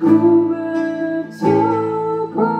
Ku bersyukur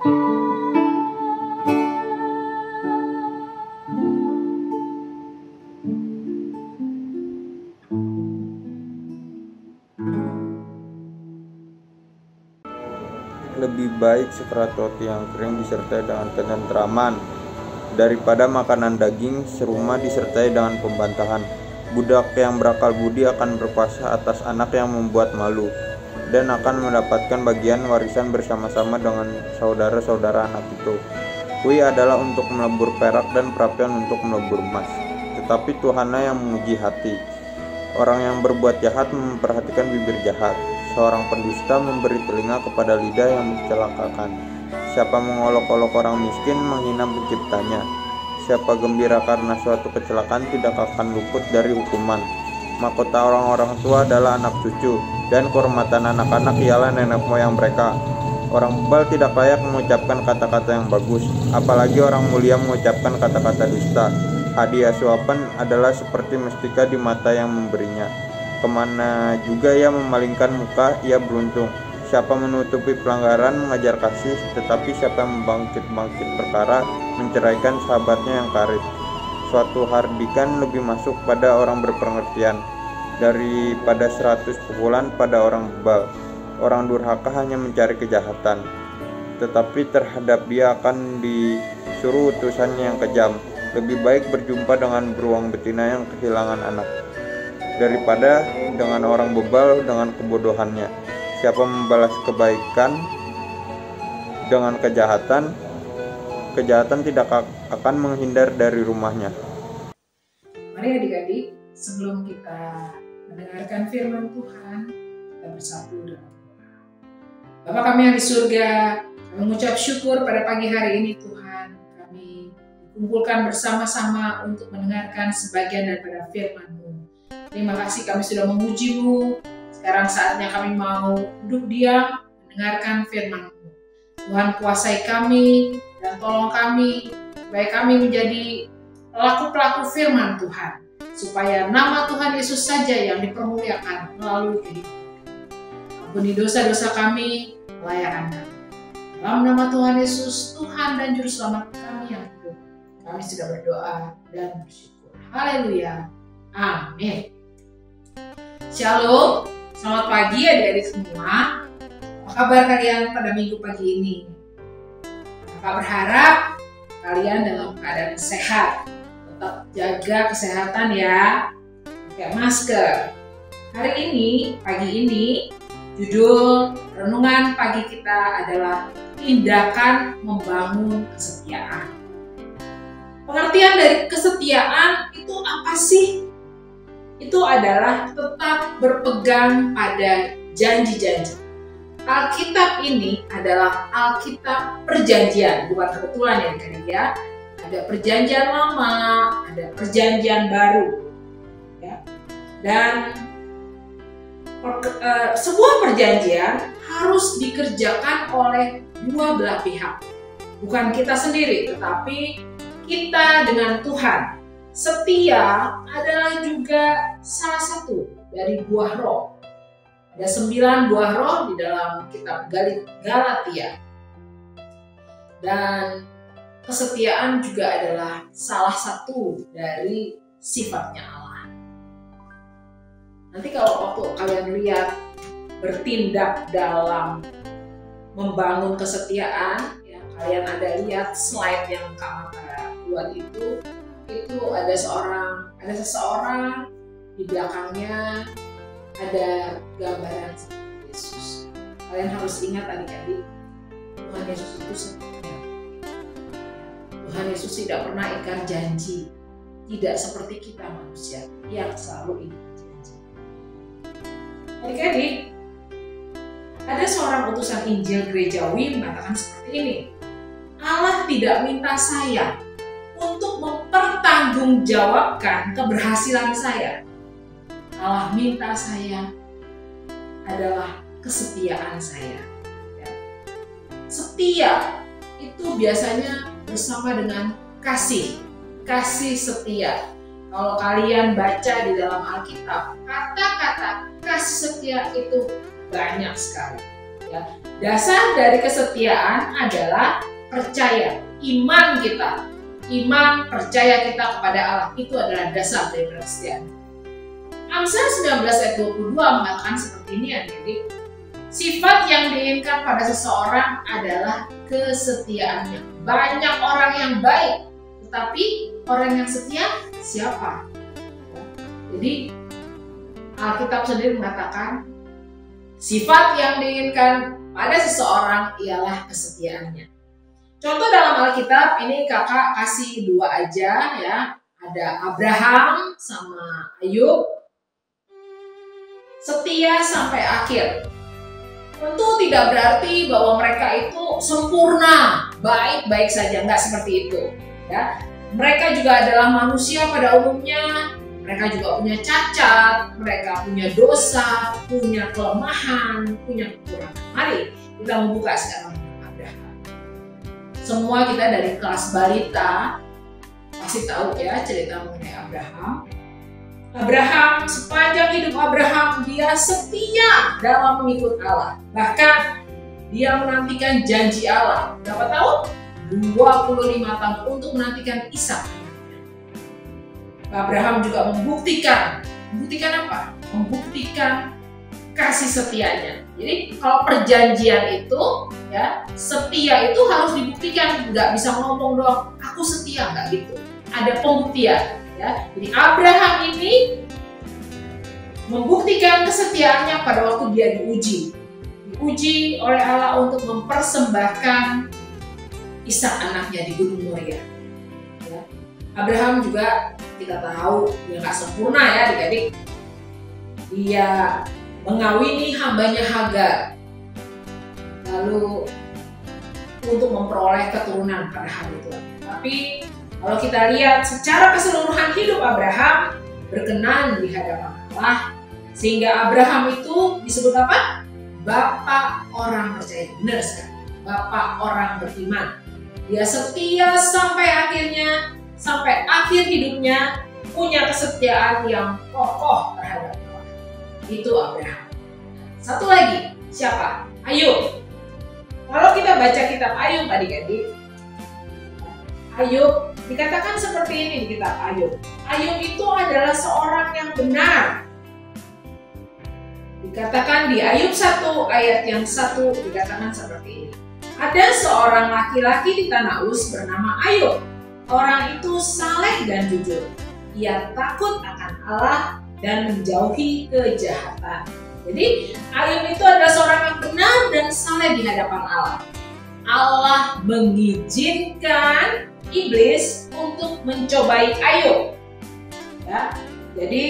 Lebih baik sekerat roti yang kering disertai dengan ketentraman daripada makanan daging serumah disertai dengan pembantahan. Budak yang berakal budi akan berkuasa atas anak yang membuat malu, dan akan mendapatkan bagian warisan bersama-sama dengan saudara-saudara anak itu. Kui adalah untuk melebur perak dan perapian untuk melebur emas, tetapi Tuhanlah yang menguji hati. Orang yang berbuat jahat memperhatikan bibir jahat. Seorang pendusta memberi telinga kepada lidah yang mencelakakan. Siapa mengolok-olok orang miskin menghina penciptanya. Siapa gembira karena suatu kecelakaan tidak akan luput dari hukuman. Mahkota orang-orang tua adalah anak cucu, dan kehormatan anak-anak ialah nenek moyang mereka. Orang bebal tidak layak mengucapkan kata-kata yang bagus, apalagi orang mulia mengucapkan kata-kata dusta. Hadiah suapan adalah seperti mestika di mata yang memberinya. Kemana juga ia memalingkan muka, ia beruntung. Siapa menutupi pelanggaran mengajar kasih, tetapi siapa yang membangkit-bangkit perkara menceraikan sahabatnya yang karib. Suatu hardikan lebih masuk pada orang berpengertian daripada 100 pukulan pada orang bebal. Orang durhaka hanya mencari kejahatan, tetapi terhadap dia akan disuruh utusannya yang kejam. Lebih baik berjumpa dengan beruang betina yang kehilangan anak daripada dengan orang bebal dengan kebodohannya. Siapa membalas kebaikan dengan kejahatan, kejahatan tidak akan menghindar dari rumahnya. Mari adik-adik, sebelum kita mendengarkan firman Tuhan, kita bersatu dalam doa. Bapa kami yang di surga, kami mengucap syukur pada pagi hari ini Tuhan. Kami dikumpulkan bersama-sama untuk mendengarkan sebagian daripada firman-Mu. Terima kasih kami sudah memuji-Mu. Sekarang saatnya kami mau duduk diam mendengarkan firman-Mu. Tuhan kuasai kami dan tolong kami supaya kami menjadi pelaku-pelaku firman Tuhan, supaya nama Tuhan Yesus saja yang dipermuliakan melalui kehidupan. Ampuni dosa-dosa kami, layakan kami. Dalam nama Tuhan Yesus, Tuhan dan Juru Selamat kami yang hidup, kami sudah berdoa dan bersyukur. Haleluya. Amin. Shalom, selamat pagi adik-adik semua. Apa kabar kalian pada minggu pagi ini? Kakak berharap kalian dalam keadaan sehat. Tetap jaga kesehatan ya. Pakai masker. Hari ini, pagi ini, judul renungan pagi kita adalah tindakan membangun kesetiaan. Pengertian dari kesetiaan itu apa sih? Itu adalah tetap berpegang pada janji-janji. Alkitab ini adalah Alkitab perjanjian, bukan kebetulan ya adik-adik ya. Ada perjanjian lama, ada perjanjian baru. Ya. Dan sebuah perjanjian harus dikerjakan oleh dua belah pihak. Bukan kita sendiri, tetapi kita dengan Tuhan. Setia adalah juga salah satu dari buah roh. Ada 9 buah roh di dalam kitab Galatia. Dan kesetiaan juga adalah salah satu dari sifatnya Allah. Nanti kalau waktu kalian lihat bertindak dalam membangun kesetiaan, ya, kalian ada lihat slide yang Kak Mata buat itu ada seseorang di belakangnya ada gambaran Yesus. Kalian harus ingat adik-adik, Tuhan Yesus itu setia. Tuhan Yesus tidak pernah ingkar janji, tidak seperti kita manusia yang selalu ingkar janji. Adik-adik, ada seorang utusan Injil gerejawi mengatakan seperti ini, Allah tidak minta saya untuk mempertanggungjawabkan keberhasilan saya. Allah minta saya adalah kesetiaan saya. Setia itu biasanya bersama dengan kasih setia. Kalau kalian baca di dalam Alkitab, kata-kata kasih setia itu banyak sekali. Ya. Dasar dari kesetiaan adalah percaya, iman kita. Iman, percaya kita kepada Allah, itu adalah dasar dari kesetiaan. Amsal 19 ayat 22 mengatakan seperti ini, adik-adik. Sifat yang diinginkan pada seseorang adalah kesetiaannya. Banyak orang yang baik, tetapi orang yang setia siapa? Jadi Alkitab sendiri mengatakan sifat yang diinginkan pada seseorang ialah kesetiaannya. Contoh dalam Alkitab ini kakak kasih dua aja ya. Ada Abraham sama Ayub. Setia sampai akhir. Tentu tidak berarti bahwa mereka itu sempurna, baik-baik saja, nggak seperti itu. Ya. Mereka juga adalah manusia pada umumnya. Mereka juga punya cacat, mereka punya dosa, punya kelemahan, punya kekurangan. Mari kita membuka sekarang Abraham. Semua kita dari kelas balita pasti tahu ya cerita mengenai Abraham. Abraham, sepanjang hidup Abraham, dia setia dalam mengikut Allah. Bahkan dia menantikan janji Allah. Berapa tahun? 25 tahun untuk menantikan Ishak. Abraham juga membuktikan apa? Membuktikan kasih setianya. Jadi kalau perjanjian itu ya, setia itu harus dibuktikan, nggak bisa ngomong doang aku setia, nggak gitu. Ada pembuktian ya. Jadi Abraham ini membuktikan kesetiaannya pada waktu dia diuji oleh Allah untuk mempersembahkan Ishak anaknya di Gunung Moria. Ya. Abraham juga kita tahu dia nggak sempurna ya adik-adik. Dia mengawini hambanya Hagar, lalu untuk memperoleh keturunan pada hari itu. Tapi kalau kita lihat secara keseluruhan hidup Abraham berkenan di hadapan Allah, sehingga Abraham itu disebut apa? Bapak orang percaya. Benar sekali, bapak orang beriman. Dia setia sampai akhirnya. Sampai akhir hidupnya punya kesetiaan yang kokoh terhadap Allah. Itu Abraham. Satu lagi, siapa? Ayub. Kalau kita baca kitab Ayub adik-adik, Ayub dikatakan seperti ini di kitab Ayub. Ayub itu adalah seorang yang benar. Dikatakan di Ayub 1 ayat yang 1 dikatakan seperti ini. Ada seorang laki-laki di tanah Uz bernama Ayub. Orang itu saleh dan jujur. Ia takut akan Allah dan menjauhi kejahatan. Jadi Ayub itu adalah seorang yang benar dan saleh di hadapan Allah. Allah mengizinkan iblis untuk mencobai Ayub. Ya, jadi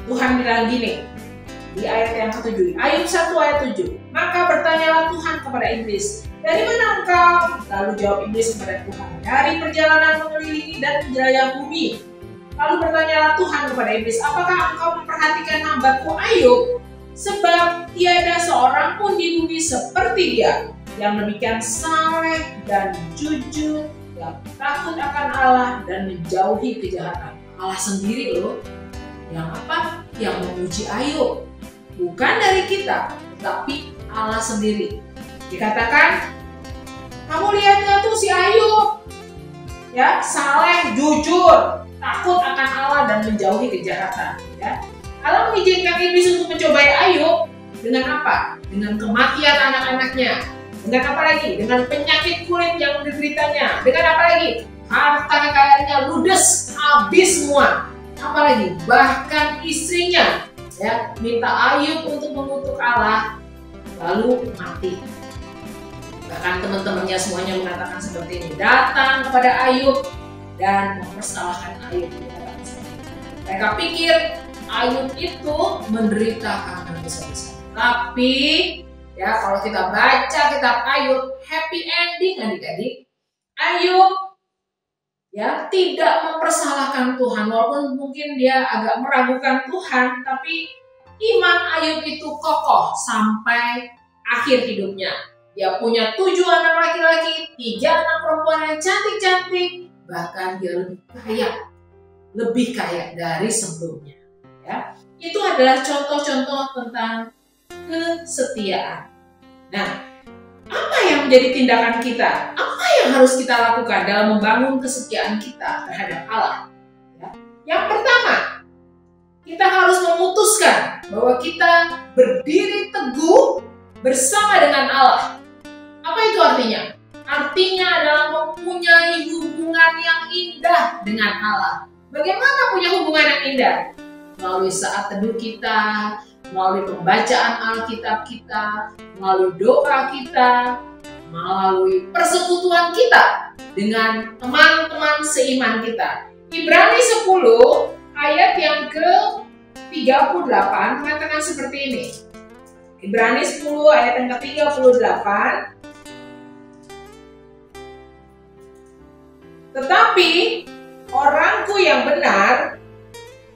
Tuhan bilang gini di ayat yang ke-7, Ayub 1 ayat 7. Maka bertanyalah Tuhan kepada iblis, dari mana engkau? Lalu jawab iblis kepada Tuhan, dari perjalanan mengelilingi dan menjelajah bumi. Lalu bertanyalah Tuhan kepada iblis, apakah engkau memperhatikan hambaku Ayub? Sebab tiada seorang pun di bumi seperti dia, yang demikian saleh dan jujur, yang takut akan Allah dan menjauhi kejahatan. Allah sendiri loh, yang apa? Yang memuji Ayub. Bukan dari kita, tapi Allah sendiri. Dikatakan, kamu lihat nggak tuh si Ayub? Ya, saleh, jujur, takut akan Allah dan menjauhi kejahatan. Ya. Allah mengizinkan iblis untuk mencobai Ayub dengan apa? Dengan kematian anak-anaknya. Dengan apa lagi? Dengan penyakit kulit yang dideritanya. Dengan apa lagi? Harta kekayaannya ludes, habis semua. Apalagi? Bahkan istrinya ya minta Ayub untuk mengutuk Allah, lalu mati. Bahkan teman-temannya semuanya mengatakan seperti ini, datang kepada Ayub dan mempersalahkan Ayub. Mereka pikir Ayub itu menderita karena dosa-dosa. Tapi ya kalau kita baca kitab Ayub, happy ending adik-adik. Ayub ya tidak mempersalahkan Tuhan, walaupun mungkin dia agak meragukan Tuhan, tapi iman Ayub itu kokoh sampai akhir hidupnya. Dia punya 7 anak laki-laki, 3 anak perempuan yang cantik-cantik, bahkan dia lebih kaya dari sebelumnya. Ya, itu adalah contoh-contoh tentang kesetiaan. Nah, apa yang menjadi tindakan kita? Apa yang harus kita lakukan dalam membangun kesetiaan kita terhadap Allah? Ya. Yang pertama, kita harus memutuskan bahwa kita berdiri teguh bersama dengan Allah. Apa itu artinya? Artinya adalah mempunyai hubungan yang indah dengan Allah. Bagaimana punya hubungan yang indah? Melalui saat teduh kita, melalui pembacaan Alkitab kita, melalui doa kita, melalui persekutuan kita dengan teman-teman seiman kita. Ibrani 10 ayat yang ke-38 mengatakan seperti ini. Ibrani 10 ayat yang ke-38. Tetapi orangku yang benar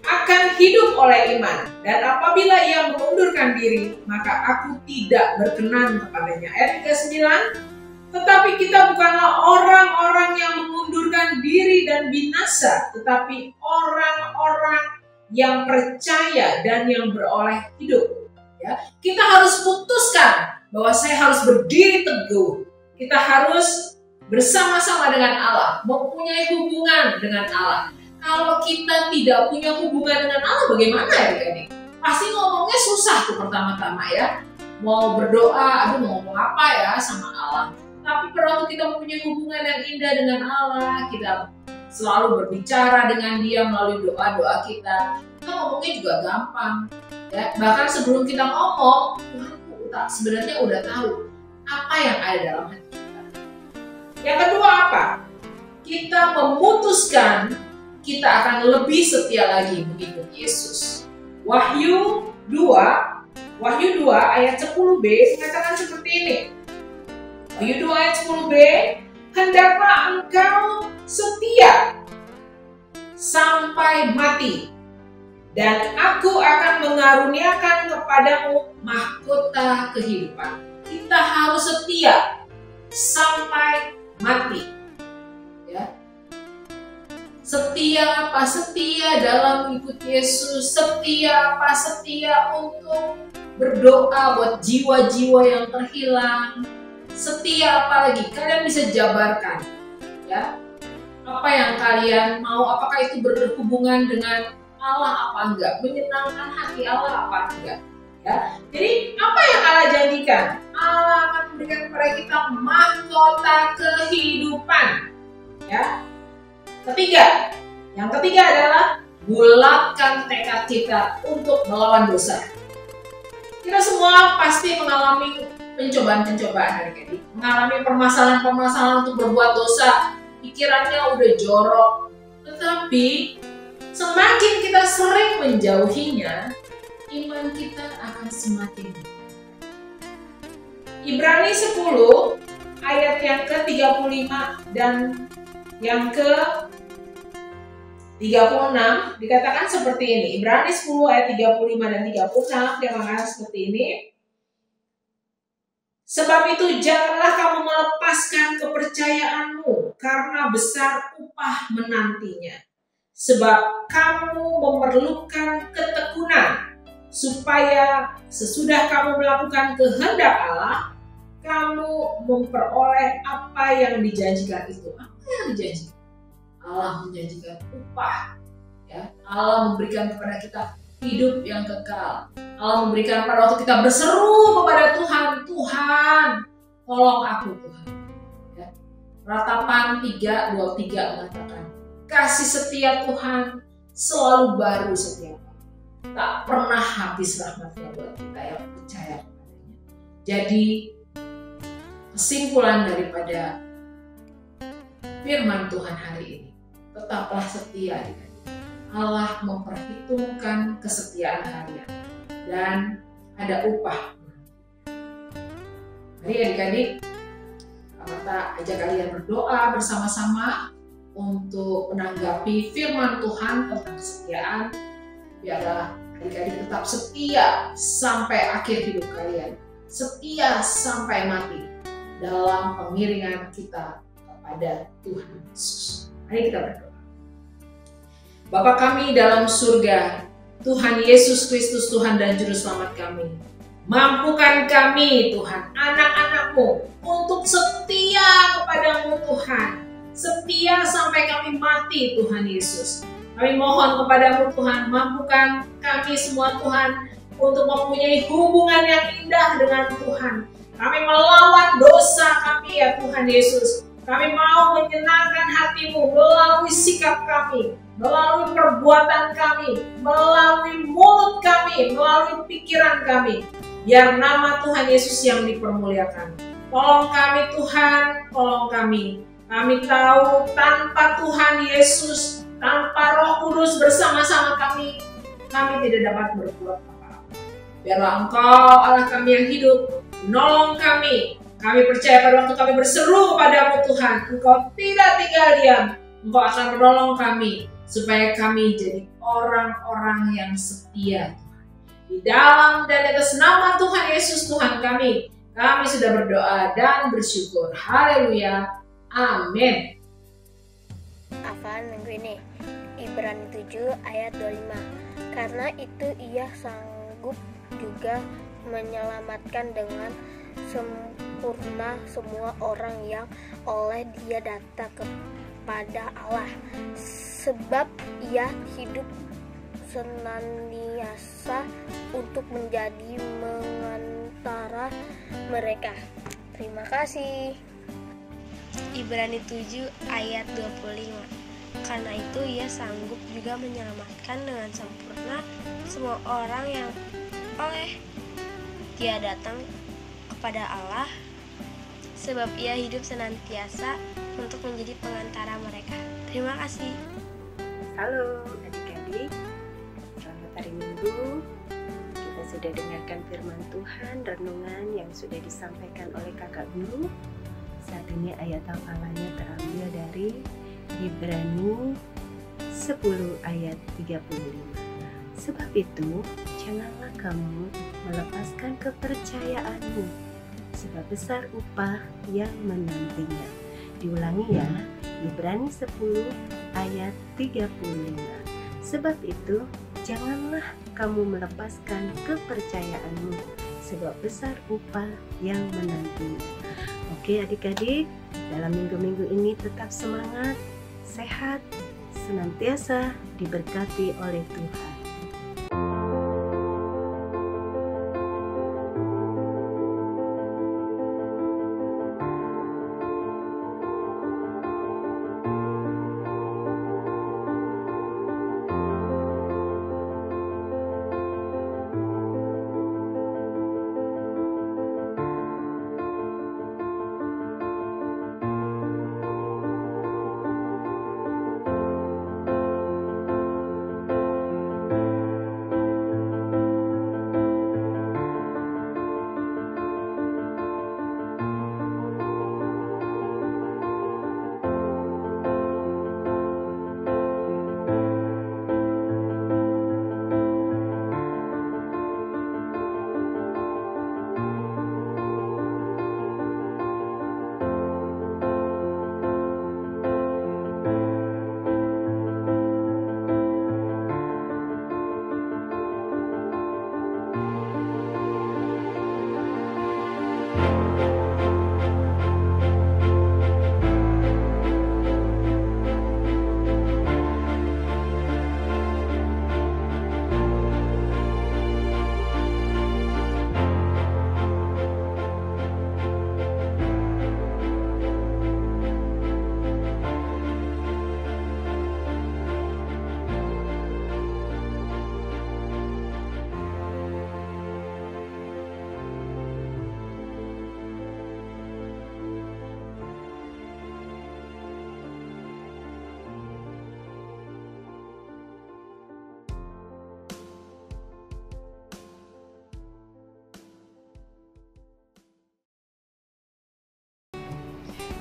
akan hidup oleh iman, dan apabila ia mengundurkan diri, maka aku tidak berkenan kepadanya. Ayat 39, tetapi kita bukanlah orang-orang yang mengundurkan diri dan binasa, tetapi orang-orang yang percaya dan yang beroleh hidup. Ya, kita harus putuskan bahwa saya harus berdiri teguh. Kita harus bersama-sama dengan Allah, mempunyai hubungan dengan Allah. Kalau kita tidak punya hubungan dengan Allah, bagaimana ya adik-adik? Pasti ngomongnya susah tuh pertama-tama ya. Mau berdoa, mau ngomong apa ya sama Allah. Tapi kalau kita mempunyai hubungan yang indah dengan Allah, kita selalu berbicara dengan Dia melalui doa-doa kita ngomongnya juga gampang. Ya, bahkan sebelum kita ngomong, Tuhan sebenarnya udah tahu apa yang ada dalam hati kita. Yang kedua apa? Kita memutuskan kita akan lebih setia lagi mengikuti Yesus. Wahyu 2 ayat 10b mengatakan seperti ini. Wahyu 2 ayat 10b, hendaklah engkau setia sampai mati, dan aku akan mengaruniakan kepadamu mahkota kehidupan. Kita harus setia sampai mati. Ya. Setia apa? Setia dalam mengikuti Yesus. Setia apa? Setia untuk berdoa buat jiwa-jiwa yang terhilang. Setia apa lagi? Kalian bisa jabarkan, ya. Apa yang kalian mau? Apakah itu berhubungan dengan Allah apa enggak? Menyenangkan hati Allah apa enggak? Ya. Jadi apa yang Allah janjikan? Allah akan memberikan kepada kita mahkota kehidupan. Ya. Yang ketiga adalah bulatkan tekad kita untuk melawan dosa. Kita semua pasti mengalami pencobaan-pencobaan adik-adik, mengalami permasalahan-permasalahan untuk berbuat dosa. Pikirannya udah jorok, tetapi semakin kita sering menjauhinya, iman kita akan semakin. Ibrani 10 ayat yang ke-35 dan yang ke-36 dikatakan seperti ini. Ibrani 10 ayat 35 dan 36 dia mengatakan seperti ini. Sebab itu janganlah kamu melepaskan kepercayaanmu, karena besar upah menantinya. Sebab kamu memerlukan ketekunan, supaya sesudah kamu melakukan kehendak Allah, kamu memperoleh apa yang dijanjikan itu. Apa yang dijanjikan? Allah menjanjikan upah. Ya, Allah memberikan kepada kita hidup yang kekal. Allah memberikan pada waktu kita berseru kepada Tuhan, Tuhan, tolong aku Tuhan. Ya. Ratapan 3:23 mengatakan, kasih setia Tuhan selalu baru setiap hari. Tak pernah habis rahmatnya buat kita yang percaya kepadanya. Jadi kesimpulan daripada firman Tuhan hari ini, tetaplah setia. Allah memperhitungkan kesetiaan kalian dan ada upah. Mari adik-adik, Marta ajak kalian berdoa bersama-sama untuk menanggapi firman Tuhan tentang kesetiaan. Biarlah adik-adik tetap setia sampai akhir hidup kalian, setia sampai mati dalam pengiringan kita kepada Tuhan Yesus. Mari kita berdoa. Bapa kami dalam surga, Tuhan Yesus Kristus, Tuhan dan Juru Selamat kami, Mampukan kami Tuhan, anak-anak-Mu, untuk setia kepadamu Tuhan. Setia sampai kami mati Tuhan Yesus. Kami mohon kepadamu Tuhan, mampukan kami semua Tuhan untuk mempunyai hubungan yang indah dengan Tuhan. Kami melawan dosa kami ya Tuhan Yesus. Kami mau menyenangkan hati-Mu melalui sikap kami, melalui perbuatan kami, melalui mulut kami, melalui pikiran kami. Biar nama Tuhan Yesus yang dipermuliakan. Tolong kami Tuhan, tolong kami. Kami tahu tanpa Tuhan Yesus, tanpa Roh Kudus bersama-sama kami tidak dapat berbuat apa-apa. Biarlah Engkau Allah kami yang hidup, menolong kami. Kami percaya pada waktu kami berseru kepadamu Tuhan, Engkau tidak tinggal diam. Engkau akan menolong kami, supaya kami jadi orang-orang yang setia. Di dalam dan atas nama Tuhan Yesus Tuhan kami sudah berdoa dan bersyukur. Haleluya. Amin. Hafalan minggu ini, Ibrani 7 ayat 25. Karena itu ia sanggup juga menyelamatkan dengan sempurna semua orang yang oleh Dia datang kepada Allah, sebab ia hidup senantiasa untuk menjadi mengantara mereka. Terima kasih. Ibrani 7 ayat 25. Karena itu ia sanggup juga menyelamatkan dengan sempurna semua orang yang oleh Dia datang kepada Allah, sebab ia hidup senantiasa untuk menjadi pengantara mereka. Terima kasih. Halo adik-adik, selamat hari Minggu. Kita sudah dengarkan firman Tuhan, renungan yang sudah disampaikan oleh kakak guru. Saat ini ayat hafalannya terambil dari Ibrani 10 ayat 35. Sebab itu, janganlah kamu melepaskan kepercayaanmu, sebab besar upah yang menantinya. Diulangi ya, Ibrani 10 ayat 35. Sebab itu, janganlah kamu melepaskan kepercayaanmu, sebab besar upah yang menantinya. Oke adik-adik, dalam minggu-minggu ini tetap semangat, sehat, senantiasa diberkati oleh Tuhan.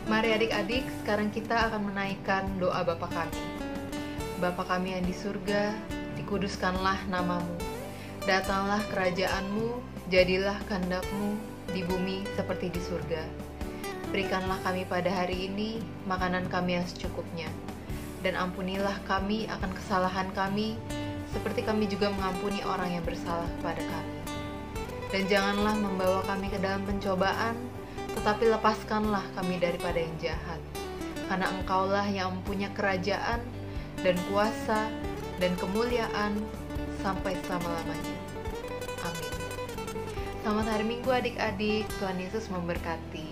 Mari adik-adik, sekarang kita akan menaikkan doa Bapa kami. Bapa kami yang di surga, dikuduskanlah namamu. Datanglah kerajaanmu, jadilah kehendak-Mu di bumi seperti di surga. Berikanlah kami pada hari ini makanan kami yang secukupnya. Dan ampunilah kami akan kesalahan kami, seperti kami juga mengampuni orang yang bersalah kepada kami. Dan janganlah membawa kami ke dalam pencobaan, tetapi lepaskanlah kami daripada yang jahat. Karena Engkaulah yang mempunyai kerajaan dan kuasa dan kemuliaan sampai selama-lamanya. Amin. Selamat hari Minggu adik-adik, Tuhan Yesus memberkati.